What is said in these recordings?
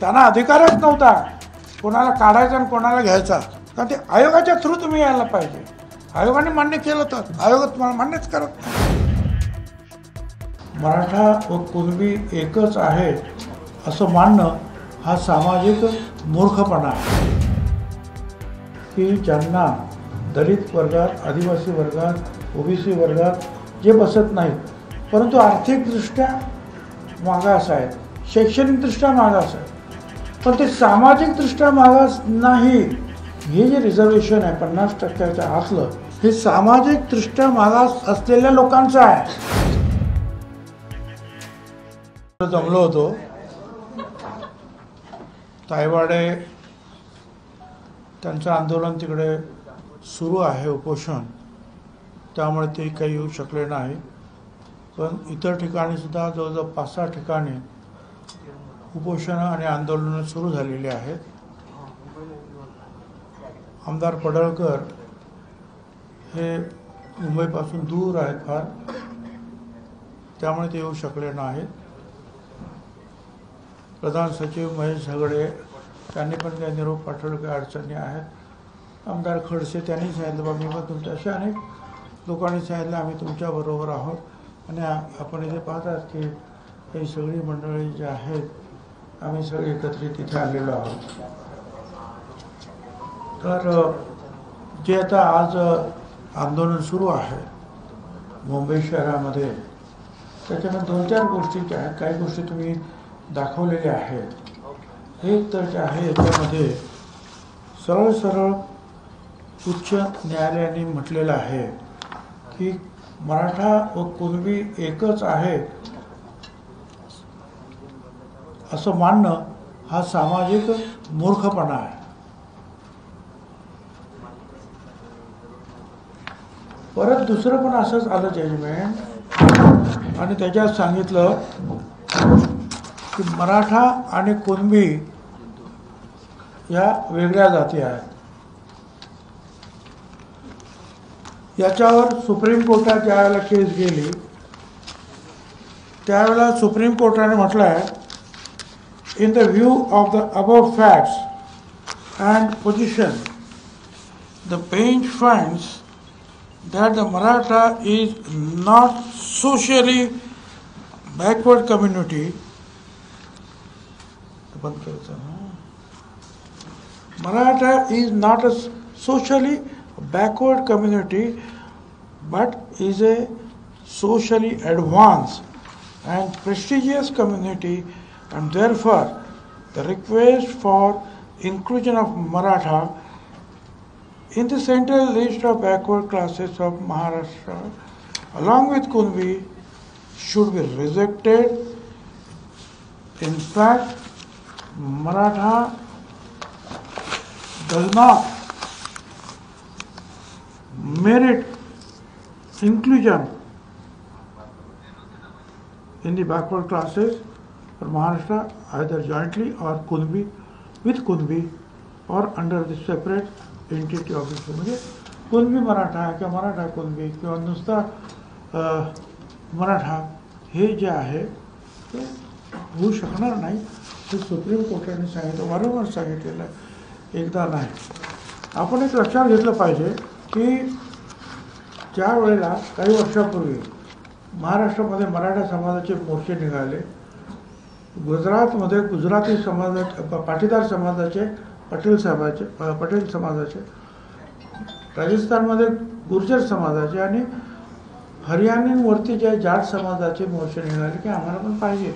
त्यांना अधिकारच नव्हता कोणाला काढायचा आणि कोणाला घ्यायचा. कारण ते आयोगाच्या थ्रू तुम्ही यायला पाहिजे. आयोगाने मान्य केलं तर आयोग तुम्हाला मान्यच करत नाही. मराठा व कुणबी एकच आहे असं मानणं हा सामाजिक मूर्खपणा आहे की ज्यांना दलित वर्गात, आदिवासी वर्गात, ओबीसी वर्गात जे बसत नाहीत, परंतु आर्थिकदृष्ट्या मागास आहेत, शैक्षणिकदृष्ट्या मागास आहेत, पण ते सामाजिकदृष्ट्या मागास नाही. हे जे रिझर्वेशन आहे 50% आतलं, हे सामाजिकदृष्ट्या मागास असलेल्या लोकांचं आहे. जमलो होतो तायवाडे, त्यांचं आंदोलन तिकडे सुरू आहे, उपोषण, त्यामुळे ते काही येऊ शकले नाही. पण इतर ठिकाणी सुद्धा जवळजवळ 5-6 ठिकाणी उपोषणं आणि आंदोलनं सुरू झालेली आहेत. आमदार पडळकर हे मुंबईपासून दूर आहेत फार, त्यामुळे ते येऊ शकले नाहीत. प्रधान सचिव महेश झगडे त्यांनी पण काही निरोप पाठवले, काही अडचणी आहेत. आमदार खडसे त्यांनी सांगितलं बा मी पण तुमच्या, अशा अनेक लोकांनी सांगितलं आम्ही तुमच्याबरोबर आहोत. आणि आपण इथे पाहतात की ही सगळी मंडळी जी आहेत आम्ही सगळे एकत्रित तिथे आलेलो आहोत. तर जे आता आज आंदोलन सुरू आहे मुंबई शहरामध्ये, त्याच्यामध्ये 2-4 गोष्टी ज्या आहेत, काही गोष्टी तुम्ही दाखवलेल्या आहेत. एक तर जे आहे याच्यामध्ये सरळ सरळ उच्च न्यायालयाने म्हटलेलं आहे की मराठा व कुणबी एकच आहे असं मानणं हा सामाजिक मूर्खपणा आहे. परत दुसरं पण असंच आलं जजमेंट, आणि त्याच्यात सांगितलं की मराठा आणि कुणबी या वेगळ्या जाती आहेत. याच्यावर सुप्रीम कोर्टात ज्यावेळेला केस गेली त्यावेळेला सुप्रीम कोर्टाने म्हटलं आहे, in the view of the above facts and position the bench finds that the Maratha is not socially backward community. Maratha is not a socially backward community but is a socially advanced and prestigious community, and therefore the request for inclusion of Maratha in the central list of backward classes of Maharashtra along with Kunbi should be rejected. In fact, Maratha does not merit inclusion in the backward classes for Maharashtra either jointly or Kunbi with Kunbi or under the separate entity office. म्हणजे कुणबी मराठा किंवा मराठा कुणबी किंवा नुसता मराठा हे जे आहे ते होऊ शकणार नाही. हे सुप्रीम कोर्टाने सांगितलं, वारंवार सांगितलेलं आहे, एकदा नाही. आपण एक लक्षात घेतलं पाहिजे की ज्या वेळेला काही वर्षापूर्वी महाराष्ट्रामध्ये मराठा समाजाचे मोर्चे निघाले, गुजरातमध्ये गुजराती समाजाचे, पाटीदार समाजाचे, पटेल समाजाचे, राजस्थानमध्ये गुर्जर समाजाचे आणि हरियाणावरती जे जाट समाजाचे मोर्चे निघाले की आम्हाला पण पाहिजे.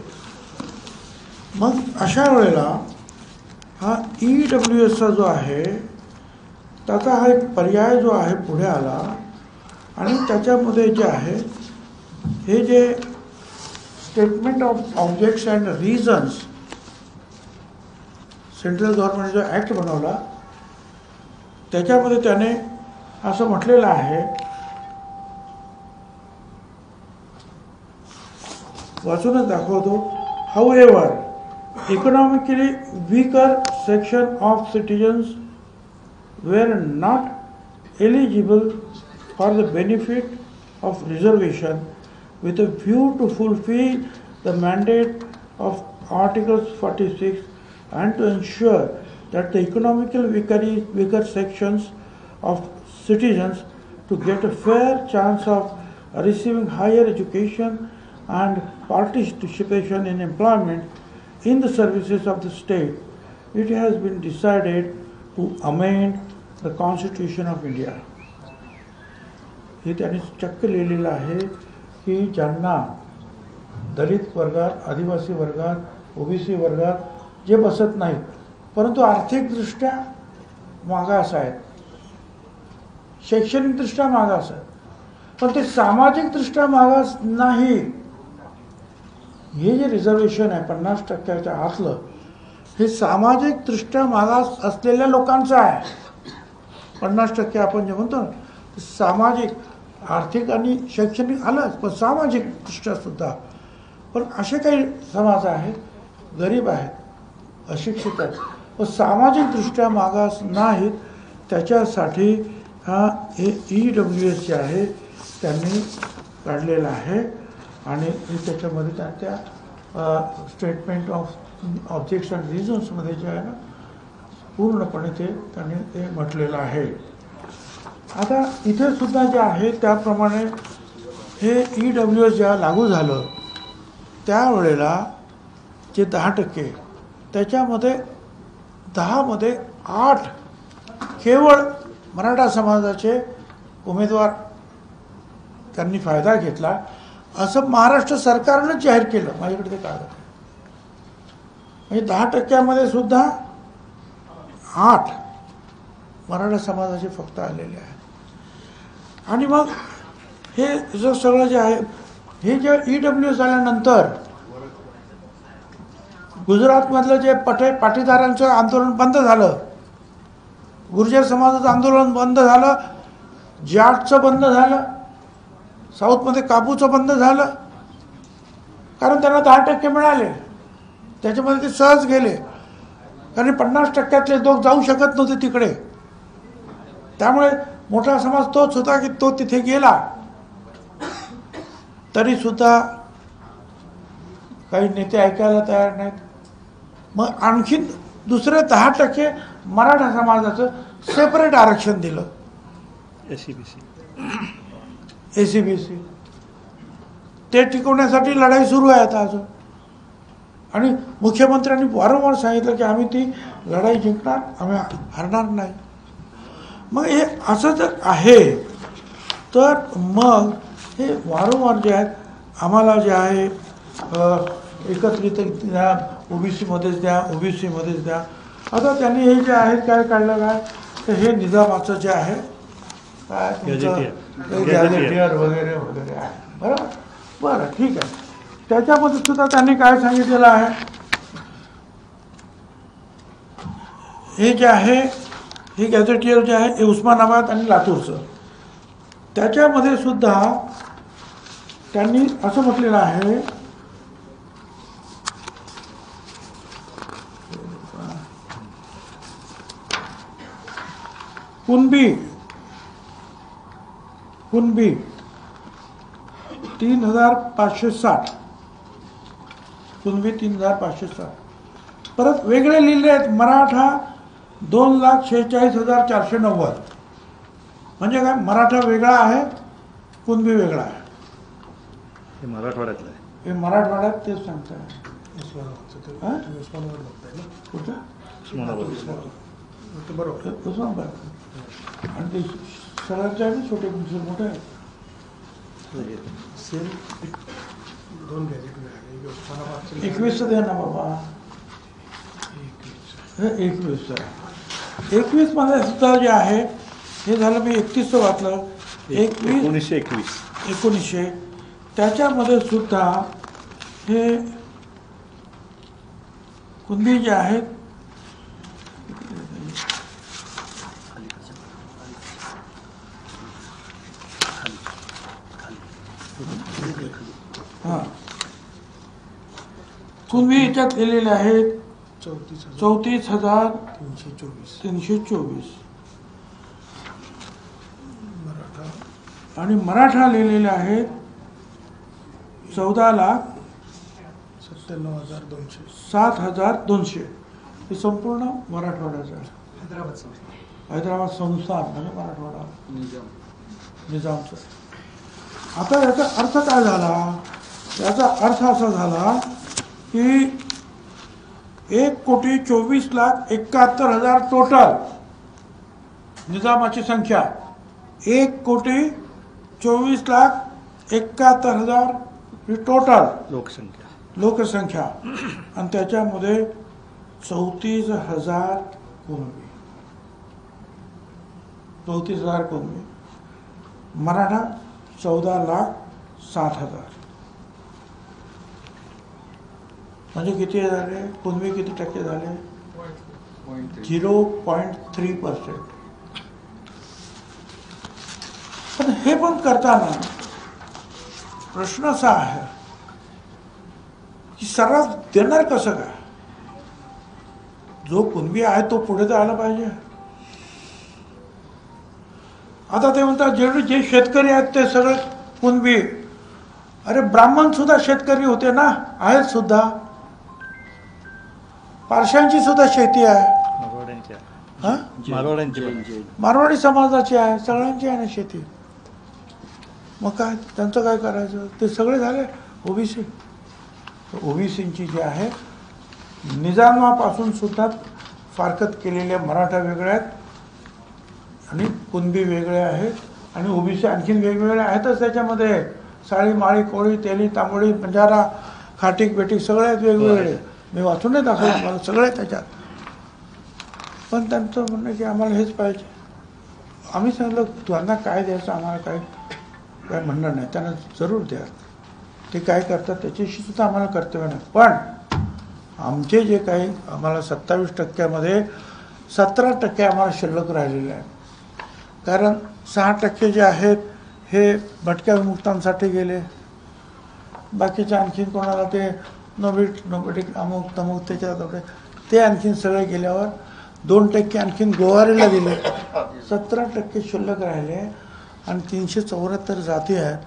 मग अशा वेळेला हा EWSचा जो आहे त्याचा हा एक पर्याय जो आहे पुढे आला, आणि त्याच्यामध्ये जे आहे हे जे statement of objects and reasons central government जो ॲक्ट बनवला त्याच्यामध्ये त्याने असं म्हटलेलं आहे, वाचूनच दाखवतो. However economically weaker section of citizens were not eligible for the benefit of reservation with a view to fulfill the mandate of Articles 46 and to ensure that the economically weaker sections of citizens to get a fair chance of receiving higher education and participation in employment in the services of the state, it has been decided to amend the Constitution of India. हे त्यांनी चक्क लिहिलेलं आहे की ज्यांना दलित वर्गात, आदिवासी वर्गात, ओबीसी वर्गात जे बसत नाहीत परंतु आर्थिकदृष्ट्या मागास आहेत, शैक्षणिकदृष्ट्या मागास आहेत, पण ते सामाजिकदृष्ट्या मागास नाही. हे जे रिझर्वेशन आहे 50% आतलं, हे सामाजिकदृष्ट्या मागास असलेल्या लोकांचं आहे. 50% आपण जे म्हणतो ना, सामाजिक, आर्थिक आणि शैक्षणिक आलंच, पण सामाजिकदृष्ट्या सुद्धा. पण असे काही समाज आहेत, गरीब आहेत, अशिक्षित आहेत, पण सामाजिकदृष्ट्या मागास नाहीत. त्याच्यासाठी हा EWS जे आहे त्यांनी काढलेला आहे आणि त्याच्यामध्ये त्या स्टेटमेंट ऑफ ऑब्जेक्ट्स अँड रिझन्समध्ये जे आहे ना पूर्णपणे त्यांनी ते म्हटलेलं आहे. आता इथे सुद्धा जे आहे त्याप्रमाणे हे EWS जेव्हा लागू झालं त्यावेळेला जे 10% त्याच्यामध्ये 10मध्ये 8 केवळ मराठा समाजाचे उमेदवार त्यांनी फायदा घेतला असं महाराष्ट्र सरकारनं जाहीर केलं. माझ्याकडे ते कागद आहे. म्हणजे 10% सुद्धा 8 मराठा समाजाचे फक्त आलेले आहेत. आणि मग हे जर सगळं जे आहे हे जे EWS आल्यानंतर गुजरातमधलं जे पाटीदारांचं आंदोलन बंद झालं, गुर्जर समाजाचं आंदोलन बंद झालं, जाटचं बंद झालं, साऊथमध्ये कापूचं बंद झालं, कारण त्यांना 10% मिळाले. त्याच्यामध्ये ते सहज गेले, कारण 50%तले लोक जाऊ शकत नव्हते तिकडे. त्यामुळे मोठा समाज तोच होता की तो तिथे गेला. तरी सुद्धा काही नेते ऐकायला तयार नाहीत. मग आणखीन दुसरे 10% मराठा समाजाचं सेपरेट आरक्षण दिलं, ACBC. ते टिकवण्यासाठी लढाई सुरू आहे आता अजून. आणि मुख्यमंत्र्यांनी वारंवार सांगितलं की आम्ही ती लढाई जिंकणार, आम्ही हरणार नाही. मग हे असं जर आहे तर मग हे वारंवार जे आहेत आम्हाला जे आहे एकत्रित द्या, OBCमध्येच द्या, OBCमध्येच द्या. आता त्यांनी हे जे आहे काय काढलं काय तर हे निजामाचं जे आहे काय गॅझेटियर वगैरे वगैरे आहे. बरोबर, बरं ठीक आहे. त्याच्यामध्ये सुद्धा त्यांनी काय सांगितलेलं आहे, हे जे आहे हे गॅझेटियर जे आहे हे उस्मानाबाद आणि लातूरचं. त्याच्यामध्ये सुद्धा त्यांनी असं म्हटलेलं आहे कुणबी 3560, कुणबी 3560. परत वेगळे लिहिले आहेत मराठा 2,46,490. म्हणजे काय, मराठा वेगळा आहे, कुणबी वेगळा आहे. हे मराठवाड्यातलं आहे. हे मराठवाड्यात तेच सांगताय. कुठं बरोबर उस्मानाबाद. आणि ते सगळ्यांचे आहे ना छोटे मोठे आहे. सेम 2 गॅजेट 21 द्या ना बाबा. 21 मध्ये सुद्धा जे आहे हे झालं, मी 31 वाचलं. 1921 त्याच्यामध्ये सुद्धा हे कुणबी जे आहेत हां कुणबी याच्यात लिहिलेले आहेत 34,324. आणि मराठा लिहिलेले आहेत 14,97,200. 7,200. हे संपूर्ण मराठवाड्याचं आहे. हैदराबाद संस्था. हैदराबाद संस्थान म्हणजे मराठवाडा निजामचं. आता याचा अर्थ काय झाला? याचा अर्थ असा झाला की 1,24,71,000 टोटल निजामाची संख्या. 1,24,71,000 ही टोटल लोकसंख्या आणि त्याच्यामध्ये 34,000 कुणबी. 34,000 कुणबी. मराठा 14,07,000. म्हणजे किती झाले? कुणबी किती टक्के झाले? 0.3%. पण हे पण करताना प्रश्न असा आहे की सर्रास देणार कसं काय? जो कुणबी आहे तो पुढे तर आला पाहिजे. आता ते म्हणतात जे शेतकरी आहेत ते सगळे कुणबी. अरे ब्राह्मण सुद्धा शेतकरी होते ना, आहेत सुद्धा. पारशांची सुद्धा शेती आहे. मारवाडी समाजाची आहे, सगळ्यांची आहे ना शेती. मग काय त्यांचं काय करायचं? ते सगळे झाले ओबीसी. ओबीसींची जी आहे निजामापासून सुद्धा फारकत केलेल्या मराठा वेगळे आहेत आणि कुणबी वेगळे आहेत आणि ओबीसी आणखीन वेगवेगळे आहेतच त्याच्यामध्ये. साळी माळी कोळी तेली तांबोळी बंजारा खाटीक बेटीक सगळे आहेत वेगवेगळे. मी वाचून नाही दाखवलं, मला सगळे त्याच्यात. पण त्यांचं म्हणणं की आम्हाला हेच पाहिजे. आम्ही सांगितलं त्यांना काय द्यायचं, आम्हाला काय म्हणणं नाही, त्यांना जरूर द्या. ते काय करतात त्याच्याशी सुद्धा आम्हाला कर्तव्य नाही. पण आमचे जे काही आम्हाला 27% 17% आम्हाला शिल्लक राहिलेले आहे. कारण 6% जे आहेत हे भटक्या विमुक्तांसाठी गेले. बाकीचे आणखीन कोणाला ते नोबेटी अमुक तमुक त्याच्यात ते आणखीन सगळे गेल्यावर 2% आणखीन गोवारीला दिले. 17% शिल्लक राहिले आणि 374 जाती आहेत.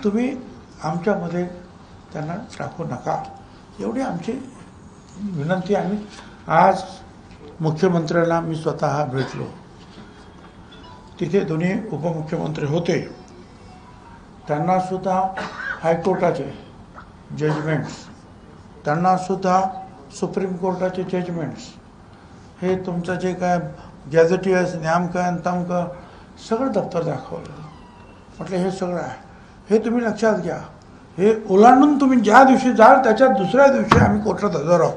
तुम्ही आमच्यामध्ये त्यांना टाकू नका, एवढी आमची विनंती. आम्ही आज मुख्यमंत्र्यांना मी स्वतः भेटलो. तिथे दोन्ही उपमुख्यमंत्री होते. त्यांनासुद्धा हायकोर्टाचे जजमेंट्स, त्यांनासुद्धा सुप्रीम कोर्टाचे जजमेंट्स, हे तुमचं जे काय गॅझेटियर्स न्यामकं तमकं सगळं दप्तर दाखवलं. म्हटलं हे सगळं आहे, हे तुम्ही लक्षात घ्या. हे ओलांडून तुम्ही ज्या दिवशी जाल त्याच्या दुसऱ्या दिवशी आम्ही कोर्टात हजर आहोत.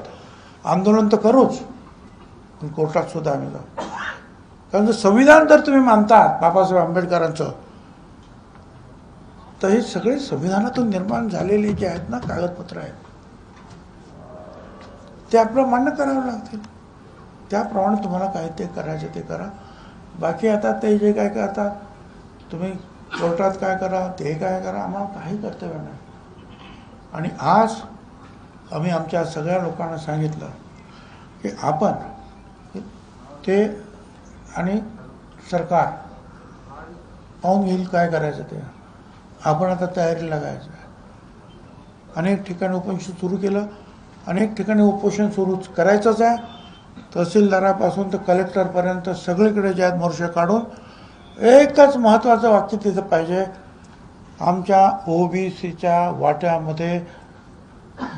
आंदोलन तर करूच, पण कोर्टात सुद्धा आम्ही जाऊ. कारण जर संविधान जर तुम्ही मानतात बाबासाहेब आंबेडकरांचं, तर हे सगळे संविधानातून निर्माण झालेले जे आहेत ना कागदपत्र आहेत, ते आपलं मान्य करावं लागतील. त्याप्रमाणे तुम्हाला काय ते करायचं ते करा. बाकी आता ते जे काय करतात तुम्ही कोर्टात काय करा ते काय करा, आम्हाला काही कर्तव्य नाही. आणि आज आम्ही आमच्या सगळ्या लोकांना सांगितलं की आपण ते आणि सरकार पाहून घेईल काय करायचं ते. आपण आता तयारीला लागायचं आहे. अनेक ठिकाणी उपोषण सुरू केलं, अनेक ठिकाणी उपोषण सुरू करायचंच आहे. तहसीलदारापासून तर कलेक्टरपर्यंत सगळीकडे जे आहेत मोर्चे काढून एकच महत्त्वाचं वाक्य तिथं पाहिजे, आमच्या ओबीसीच्या वाट्यामध्ये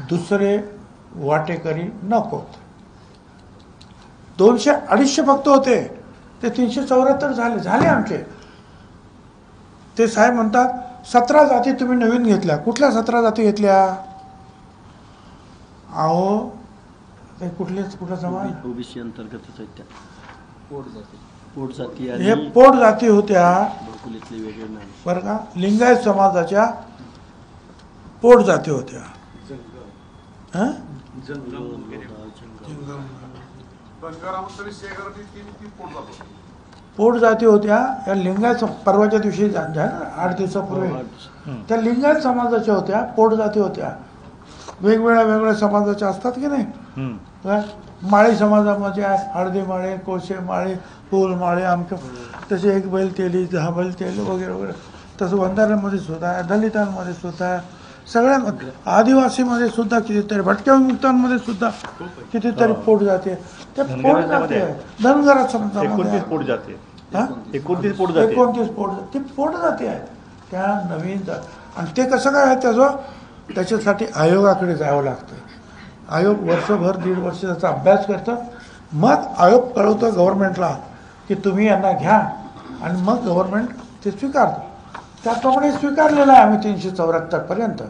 दुसरे वाटेकरी नकोत. 200-250 फक्त होते, ते 374 झाले आमचे. ते साहेब म्हणतात 17 जाती तुम्ही नवीन घेतल्या. कुठल्या 17 जाती घेतल्या? अहो ते कुठला समाज? ओबीसी अंतर्गतच आहेत त्या. पोट जाती हे पोट जाती होत्या वेगळे नाही बरं का. लिंगायत समाजाच्या पोट जाती होत्या. पोट जाती होत्या. या लिंगायत परवाच्या दिवशी 8 दिवसापूर्वी त्या लिंगायत समाजाच्या होत्या, पोट जाती होत्या. वेगवेगळ्या समाजाच्या असतात की नाही. माळी समाजामध्ये आहे हळदी माळे, कोळशे माळे, फुल माळे, आमच्या तसे 1 बैल तेली 10 बैल तेल वगैरे वगैरे. तसं वंजारांमध्ये सुद्धा आहे, दलितांमध्ये सुद्धा आहे, सगळ्या आदिवासीमध्ये सुद्धा कितीतरी, भटक्या विमुक्तांमध्ये सुद्धा कितीतरी पोट जाते. ते पोट जाते, धनगरात समजा 29 पोट जाते. हा? 29 पोट जाते. 29 पोट, ती पोट जाते आहे त्या नवीन आणि ते कसं काय आहे त्याच्यासाठी आयोगाकडे जावं लागतं. आयोग वर्षभर 1.5 वर्ष त्याचा अभ्यास करतं, मग आयोग कळवतं गव्हर्नमेंटला की तुम्ही यांना घ्या, आणि मग गव्हर्नमेंट ते स्वीकारतं. त्याप्रमाणे स्वीकारलेलं आहे आम्ही 374 पर्यंत.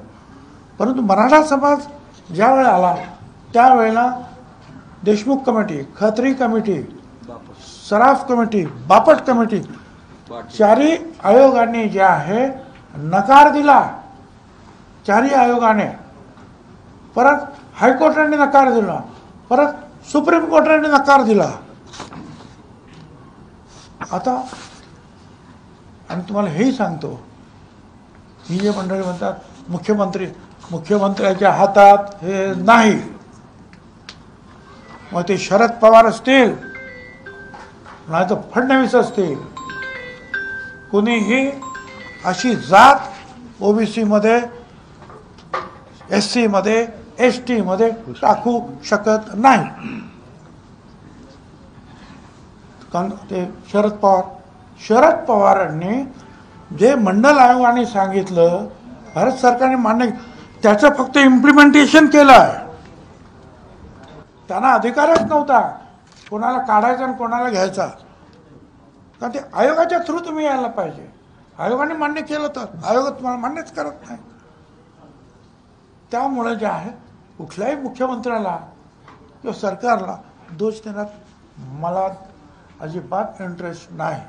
परंतु मराठा समाज ज्या वेळेला आला त्यावेळेला देशमुख कमिटी, खत्री कमिटी, सराफ कमिटी, बापट कमिटी, चारही आयोगाने जे आहे नकार दिला. चारही आयोगाने, परत हायकोर्टाने नकार दिला, परत सुप्रीम कोर्टाने नकार दिला. आता आणि तुम्हाला हेही सांगतो, ही जे मंडळी म्हणतात मुख्यमंत्र्याच्या हातात हे नाही, मग ते शरद पवार असतील नाही तर फडणवीस असतील, कुणीही अशी जात ओबीसी मध्ये, SC मध्ये, ST मध्ये टाकू शकत नाही. ते शरद पवारांनी जे मंडल आयोगाने सांगितलं, भारत सरकारने मान्य, त्याचं फक्त इम्प्लिमेंटेशन केलं आहे. त्यांना अधिकारच नव्हता कोणाला काढायचा आणि कोणाला घ्यायचा. कारण ते आयोगाच्या थ्रू तुम्ही यायला पाहिजे. आयोगाने मान्य केलं तर आयोग तुम्हाला मान्यच करत नाही. त्यामुळे जे आहे कुठल्याही मुख्यमंत्र्याला किंवा सरकारला दोष देण्यात मला अजिबात इंटरेस्ट नाही.